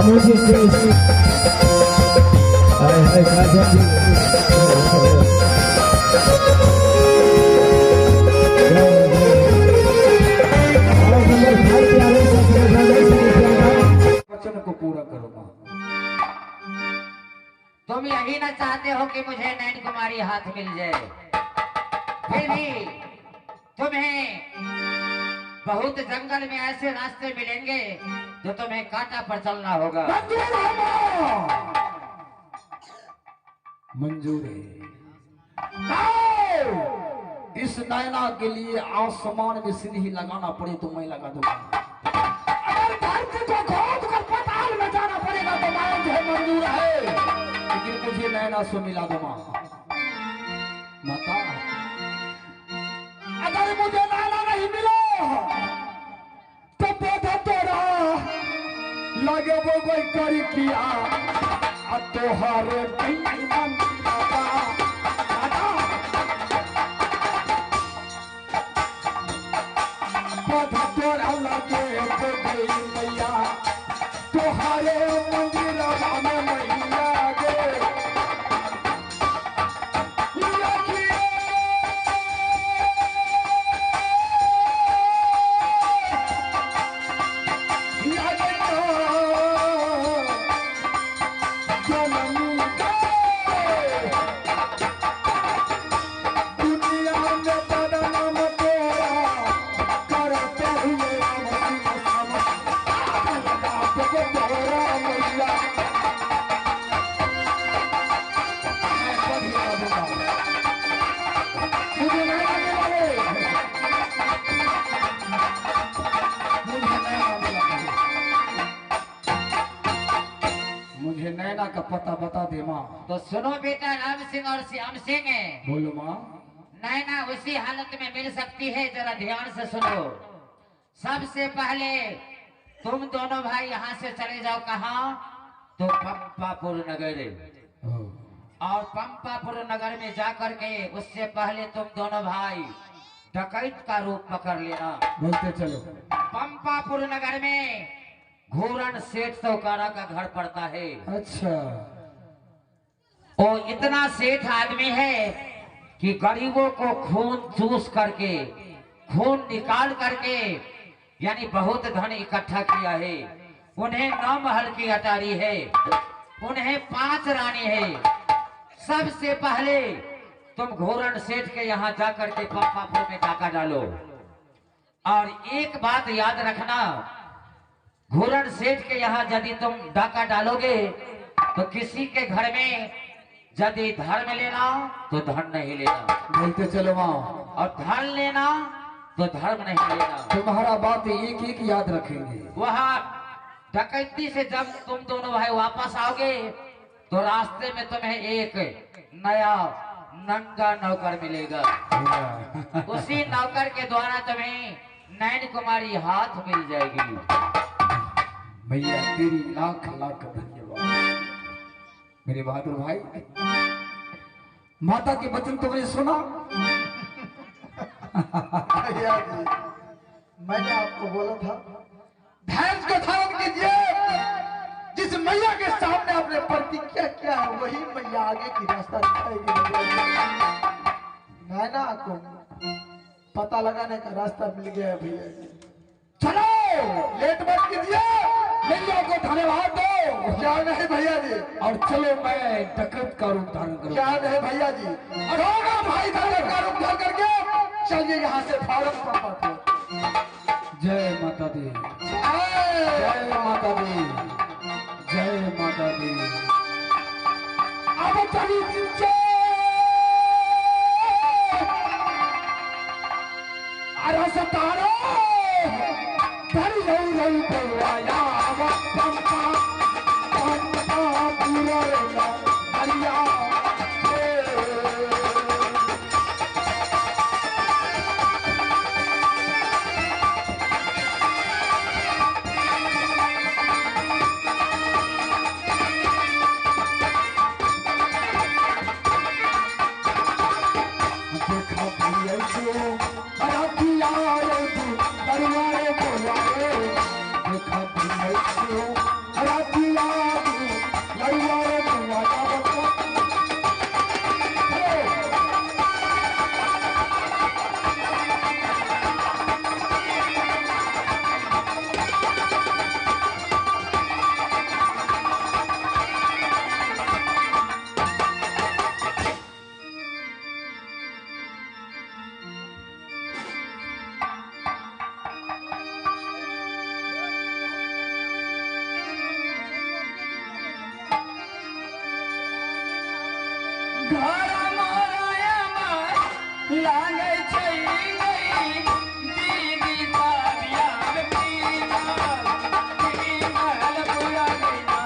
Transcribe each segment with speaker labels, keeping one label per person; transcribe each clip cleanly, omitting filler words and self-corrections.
Speaker 1: समूची स्टेज हाय हाय काजल जी
Speaker 2: वचन को पूरा करूंगा।
Speaker 3: तुम यही ना चाहते हो कि मुझे नैन कुमारी हाथ मिल जाए, फिर भी तुम्हें बहुत जंगल में ऐसे रास्ते मिलेंगे जो तुम्हें कांटा पर चलना होगा।
Speaker 2: मंजूर है। इस नैना के लिए आसमान में सिर ही लगाना पड़े तो मैं लगा दूंगा। अगर धरती को खोद कर पाताल में जाना पड़ेगा तो मैं मुझे मंजूर है, लेकिन मुझे नैना से मिला दो माँ। माता अगर मुझे नैना नहीं मिला तो पौधा तोड़ा लगे वो कोई करी किया तोहारे नहीं मन पौधा तोड़ा लगे तो गई मैया तोहारे मंदिर में मैया गे नैना का पता बता दे माँ।
Speaker 3: तो सुनो बेटा, राम सिंह और श्याम सिंह,
Speaker 2: बोलो माँ।
Speaker 3: नैना उसी हालत में मिल सकती है, जरा ध्यान से सुनो। सबसे पहले तुम दोनों भाई यहाँ से चले जाओ, कहाँ? तो पंपापुर नगर, और पंपापुर नगर में जाकर के उससे पहले तुम दोनों भाई डकैत का रूप पकड़ लेना।
Speaker 2: बोलते चलो।
Speaker 3: पंपापुर नगर में घूरण सेठ सौकारा का घर पड़ता है।
Speaker 2: अच्छा।
Speaker 3: वो इतना सेठ आदमी है कि गरीबों को खून चूस करके, खून निकाल करके, यानी बहुत धन इकट्ठा किया है। उन्हें 9 महल की अटारी है, उन्हें 5 रानी है। सबसे पहले तुम घूरण सेठ के यहाँ जाकर के पंपापुर में डाका डालो, और एक बात याद रखना, घूरण सेठ के यहाँ यदि तुम डाका डालोगे तो किसी के घर में यदि धर्म लेना तो धन नहीं लेना।
Speaker 2: बोलते चलो माँ।
Speaker 3: और धन लेना तो धर्म नहीं लेना।
Speaker 2: तुम्हारा बात एक एक याद रखेंगे।
Speaker 3: वहाँ डकैती से जब तुम दोनों भाई वापस आओगे तो रास्ते में तुम्हें एक नया नंगा नौकर मिलेगा। उसी नौकर के द्वारा तुम्हें नैन कुमारी हाथ मिल जाएगी।
Speaker 2: भैया तेरी लाख लाख धन्यवाद मेरे बहादुर भाई। माता के वचन तुमने सुना।
Speaker 4: भैया जी, मैंने आपको बोला था
Speaker 2: धैर्य को धारण कीजिए। जिस मैया के सामने आपने
Speaker 4: प्रतिज्ञा क्या है वही मैया आगे की रास्ता दिखाएगी। नैना को पता लगाने का रास्ता मिल गया है भैया जी।
Speaker 2: चलो लेट मत कीजिए, मैया को धन्यवाद दो।
Speaker 4: क्या नहीं भैया जी।
Speaker 2: और चलो मैं डकैत का रूप धारण करूं।
Speaker 4: क्या नहीं भैया जी।
Speaker 2: और होगा भाई डकैत का रूप धारण करके
Speaker 4: चलिए यहाँ से फारम पर।
Speaker 2: जय माता दी, जय माता दी, जय माता दी। अब चली अरे सतारो धरी रही रही करवाया पंपा पंपा पूरा हरिया। देखा लागे छै गई दीदी साबिया पीना पीनल पूरा गईना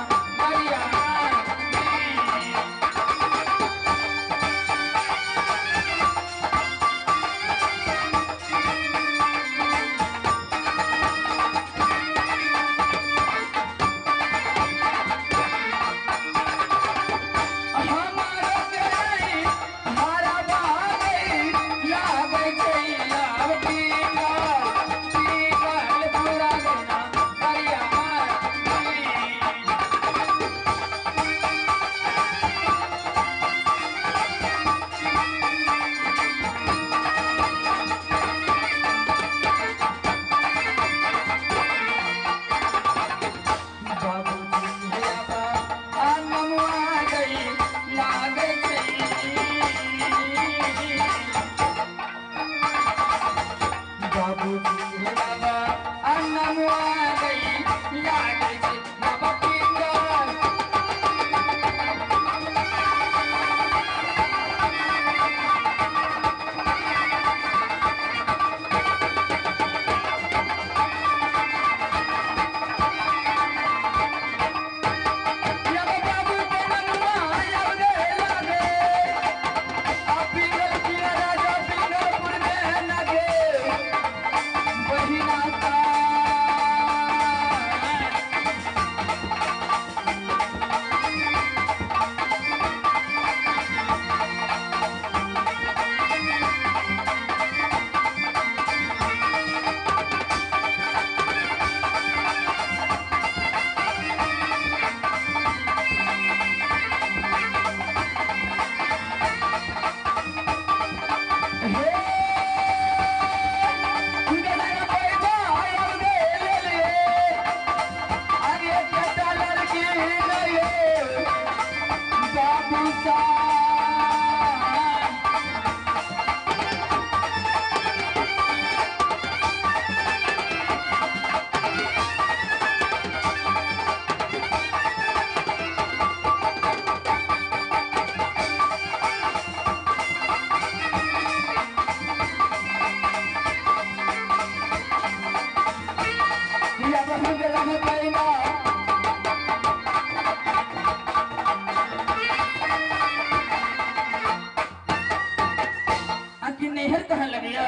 Speaker 2: गरिया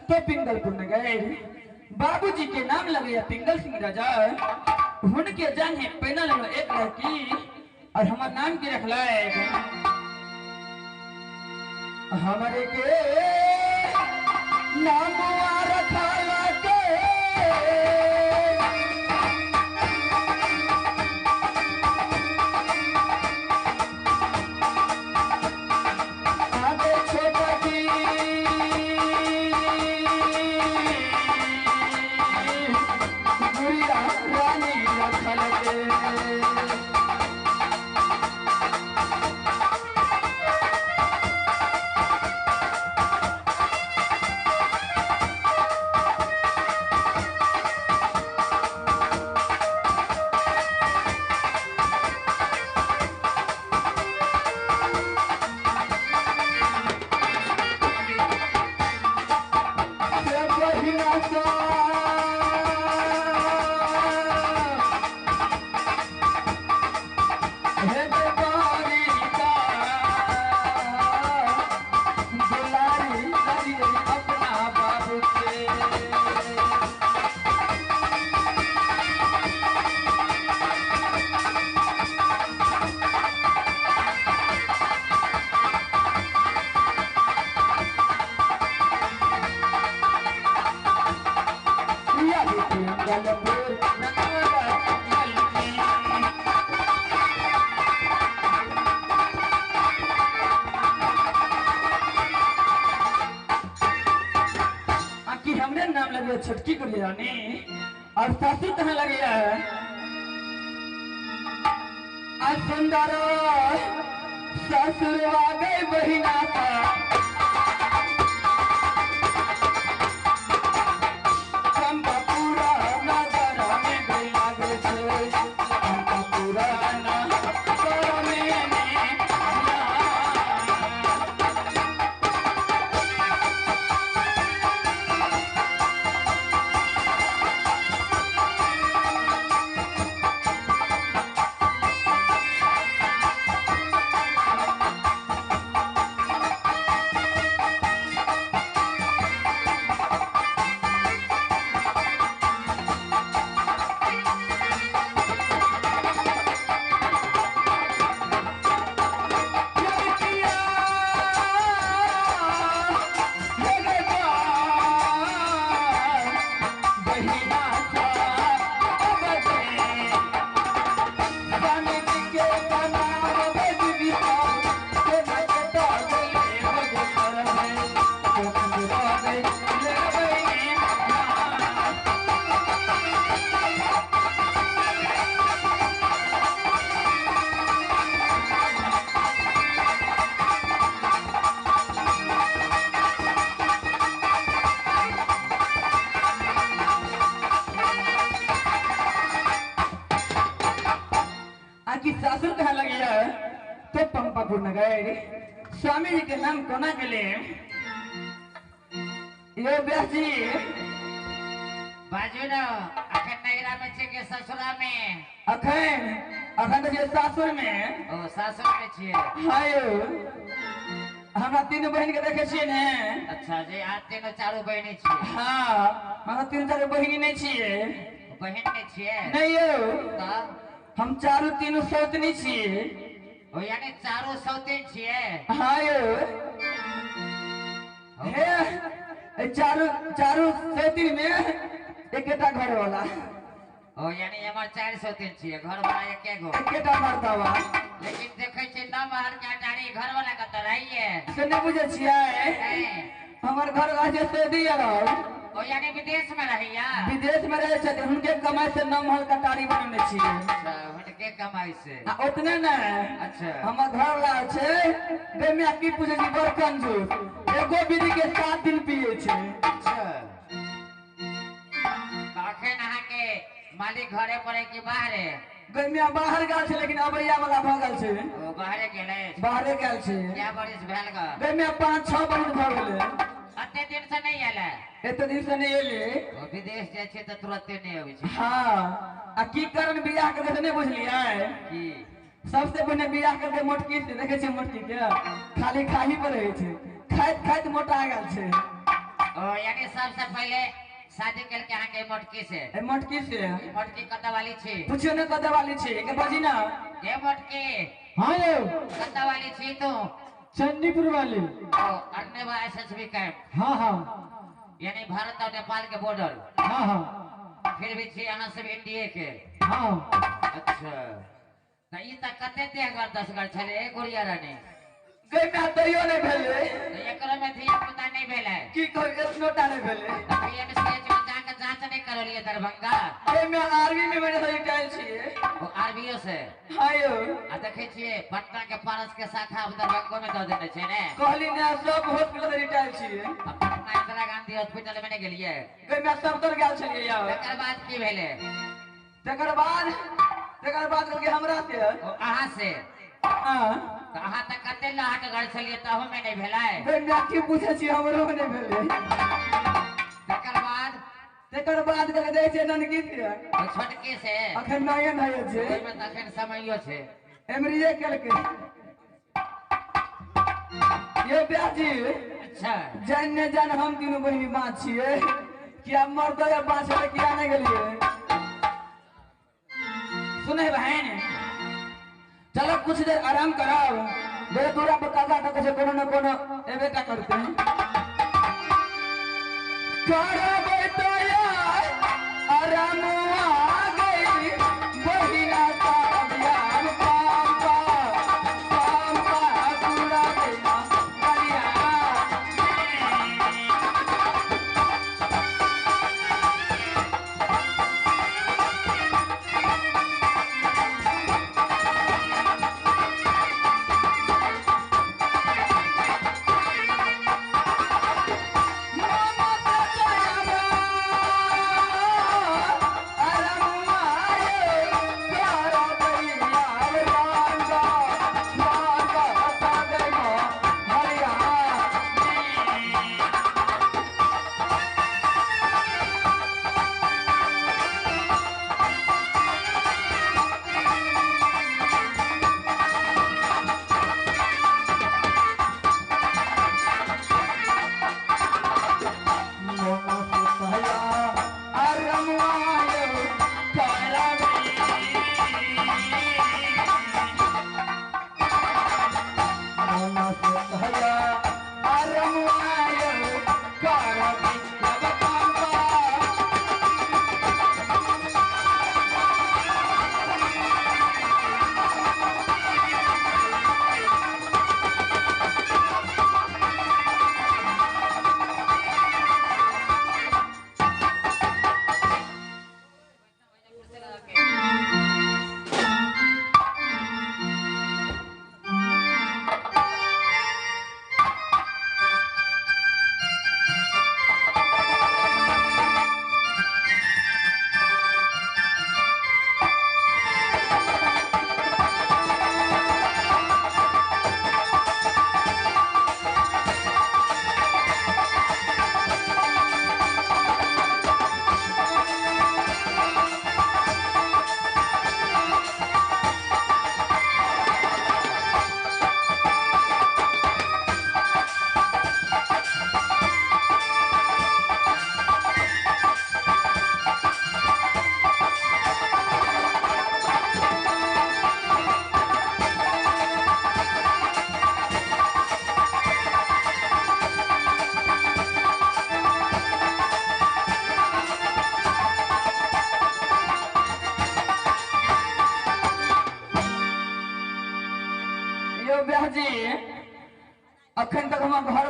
Speaker 2: तो पिंगलपुर में गए बाबूजी के नाम लगे पिंगल सिंह राजा उनके जान है पहना लगे एक लड़की और हमारा नाम की रख लाए हमारे के नाम रखा लाके छटकी को जाने और सासुर कहाँ लगे है सुंदर ससुर आ गए बहिना का पापापुर नगर स्वामी जी के नाम कोना के लिए ये व्यास जी
Speaker 3: बाजू न अखन नैरा में छे के ससुरा में
Speaker 2: अखन जे सासुर में
Speaker 3: ओ सासुर में छिए
Speaker 2: हाय हमरा तीन बहन के देखे छिए ने
Speaker 3: अच्छा जे आ तीनों चारों बहिनी छिए
Speaker 2: हां हमरा तीन चार बहिनी नहीं छिए
Speaker 3: बहन नहीं छिए
Speaker 2: नहीं यौ
Speaker 3: त
Speaker 2: हम चारों तीनों सौतनी छिए
Speaker 3: ओ यानी चारों सौतीन छिए
Speaker 2: हां यौ हे चारों सौतीन में एकेटा घर वाला
Speaker 3: ओ यानी हमर 4 सौतीन छिए घर वाला एके गो
Speaker 2: एकेटा मर्दवा
Speaker 3: लेकिन देखे छी न महल के अटारी घर वाला के त रहिए
Speaker 2: से नहीं बुझे छिए हमर घर वाला जे सऊदी अरब
Speaker 3: ओ यानी विदेश में रहिया
Speaker 2: विदेश में रहे छथिन उनके कमाई से नौ महल का टारी बनने छिए
Speaker 3: अच्छा उनके कमाई से
Speaker 2: आ उतने न
Speaker 3: अच्छा
Speaker 2: हमर घर वाला छे बेमिया की पूछे छी बड़ कंजूस एगो बीड़ी के 7 दिन पिए छे
Speaker 3: अच्छा अखन अहाँ के मालिक घरे पड़े कि बाहरे
Speaker 2: बेमिया बाहर गेल छे लेकिन अबैया वाला भगल छे
Speaker 3: ओ बाहरे गेले
Speaker 2: बाहरे गेल छे
Speaker 3: क्या बरिस भेल ग
Speaker 2: बेमिया 5-6 बरिस भ गेले
Speaker 3: अते दिन से नहीं आले
Speaker 2: एते दिन से नहीं एले
Speaker 3: ओ विदेश जाय छै त तुरंते नहीं आबै छै
Speaker 2: हां आ की कारण बियाह के नहीं बुझलियै
Speaker 3: की
Speaker 2: सबसे पहले बियाह करके मोटकी से देखे छे मोटकी के खाली खाही पर रहे छे खाइत खाइत मोटा गेल छे
Speaker 3: ओ यानी सबसे पहले शादी केल के अहाँ के मोटकी से
Speaker 2: ए मोटकी से
Speaker 3: ई मोटकी कत वाली छी
Speaker 2: पूछियो ने कदे वाली छे के बजी ना
Speaker 3: ये मोटकी
Speaker 2: हां यो
Speaker 3: कत वाली छी तू
Speaker 2: चंडीपुर वाली
Speaker 3: ओ अरनेवा एसएसबी कैंप
Speaker 2: हां हां
Speaker 3: यानी भारत और नेपाल के बॉर्डर
Speaker 2: हां हां
Speaker 3: फिर भी छी अहाँ सब इंडिया के
Speaker 2: हां
Speaker 3: अच्छा त ई त कते देहगर 10 घर छले गुड़िया रानी
Speaker 2: गई में तैयो नहीं भेले
Speaker 3: त एकरा में धिया पुता नहीं भेले
Speaker 2: की कह एतनोटा नहीं भेले
Speaker 3: पीएमसीएच में जाके जांच नहीं करलिए दरभंगा
Speaker 2: गई में आर्मी में मैंने रिटायर छिए
Speaker 3: वो आरबीओ से
Speaker 2: हां यो
Speaker 3: आ देखे छिए पटना के पारस के शाखा दरभंगा में दे देने छै ने
Speaker 2: कहली ने सब हॉस्पिटल में रिटायर छिए
Speaker 3: आ पटना इंदिरा गांधी हॉस्पिटल में नहीं गेलिए
Speaker 2: गई में सब तर गेल छलिए यार
Speaker 3: तकर बाद की भेले
Speaker 2: तकर बाद के हमरा से
Speaker 3: ओ अहाँ से
Speaker 2: हां
Speaker 3: त अहाँ त कते लहट घर छलिए तहु में नहीं भेलै
Speaker 2: गई में की पूछे छी हमरो में नहीं भेले
Speaker 3: तकर बाद
Speaker 2: के दे छै ननकी से
Speaker 3: ओ छोटकी से
Speaker 2: अखन नये नये छै
Speaker 3: ओइमे त अखन समयो छै
Speaker 2: एमरीए केल के ये ब्याजी
Speaker 3: अच्छा
Speaker 2: जान ने जान हम तीनों बहिनी बात छिए कि अब मर गए बात है किया नहीं गेलिए सुने बहन चलो कुछ देर आराम कराओ दे तोरा बतागा तो कुछ कोनो न कोनो एबे ता करते हैं करबे तो यार आराम आ गई बहिना का अभियान पापा पूरा देना बढ़िया मामा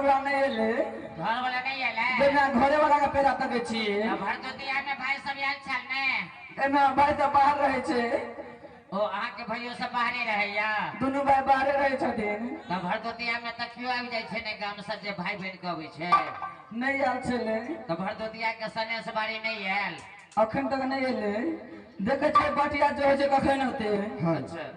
Speaker 2: वाला नहीं एले
Speaker 3: घर वाला नहीं आले
Speaker 2: जेना घरे वाला के पेरा तके छी
Speaker 3: भरदुतिया में भाई सब आयल छल ने
Speaker 2: एना भाई तो बाहर रहे छे
Speaker 3: ओ अहाँ के भइयो सब बाहरे रहैया
Speaker 2: दुनू भाई बाहरे रहे छथिन
Speaker 3: त भरदुतिया में त क्यों आबि जाइ छै ने गाम से जे भाई बहन के अबै छै
Speaker 2: नहीं आल छले
Speaker 3: त भरदुतिया के सनेस बारी नहीं आयल
Speaker 2: अखन तक नहीं एले देखे छे बटिया जो हो जे कखन होते
Speaker 3: अच्छा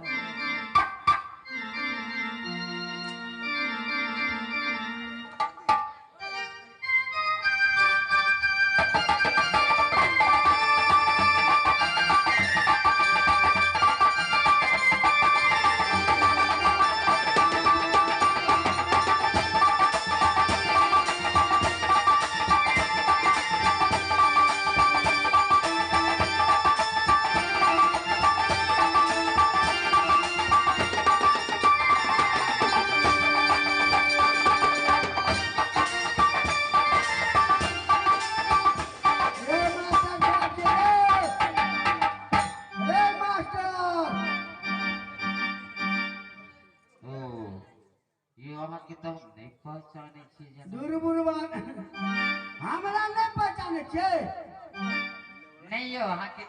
Speaker 3: नहीं हो अहाँ के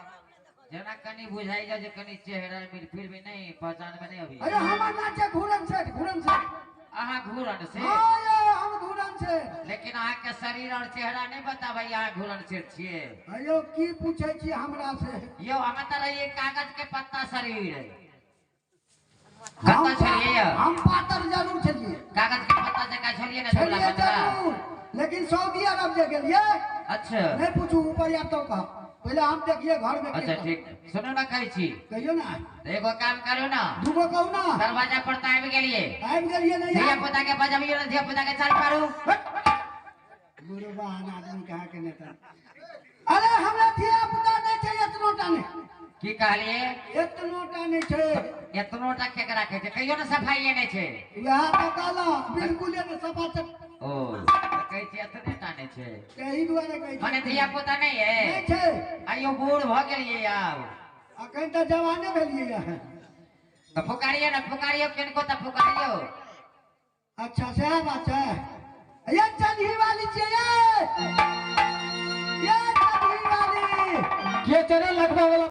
Speaker 3: जना कनी बुझाई जा जे कनी चेहरा मिल फिर भी नहीं पहचान में नहीं अभी
Speaker 4: अरे हमर नाचे घूरन से
Speaker 3: अहाँ घूरन से
Speaker 4: हां ये हम घूरन से
Speaker 3: लेकिन अहाँ के शरीर और चेहरा नहीं बताबै अहाँ घूरन से छिए
Speaker 4: अयो की पूछै छी हमरा से
Speaker 3: यो अहाँ त रहिए कागज के पत्ता शरीर कत्ता छलिए
Speaker 4: हम पातर जरूर छलिए
Speaker 3: कागज के पत्ता जका छलिए ना झोला
Speaker 4: छलिए
Speaker 3: बंदरा
Speaker 4: जरूर लेकिन सऊदी अरब जे गेलिए
Speaker 3: अच्छा
Speaker 4: नहीं पूछू ऊपर या तो का पहले हम देखिए घर में
Speaker 3: अच्छा ठीक सुनो ना कहै छी
Speaker 4: कहियो ना
Speaker 3: एगो काम करू ना
Speaker 4: दूगो कहू ना
Speaker 3: दरवाजा पर त आबि गेलिए
Speaker 4: नहीं
Speaker 3: धिया पुता के बजाबियो ना धिया पुता के चाल पारू
Speaker 4: गुरुबान आदमी कहा के नेता अरे हमरा धिया पुता नहीं छै एतनोटा ने
Speaker 3: की कहलिए
Speaker 4: एतनोटा नहीं छै
Speaker 3: एतनोटा केकरा कहै छै कहियो ना सफाई नहीं छै
Speaker 4: यहां पे काला बिल्कुल ने सफा
Speaker 3: ओ कहै छी एतने टाने छै
Speaker 4: यही दुआरे कहै
Speaker 3: माने धिया पुता नहीं है
Speaker 4: नहीं छै
Speaker 3: आइयो बूढ़ भ गेलिए आब
Speaker 4: अखन त जवाने भेलिए यहां
Speaker 3: तो पुकारियो ना पुकारियो किनको त पुकारियो
Speaker 4: अच्छा से बात है ये चलही वाली छियै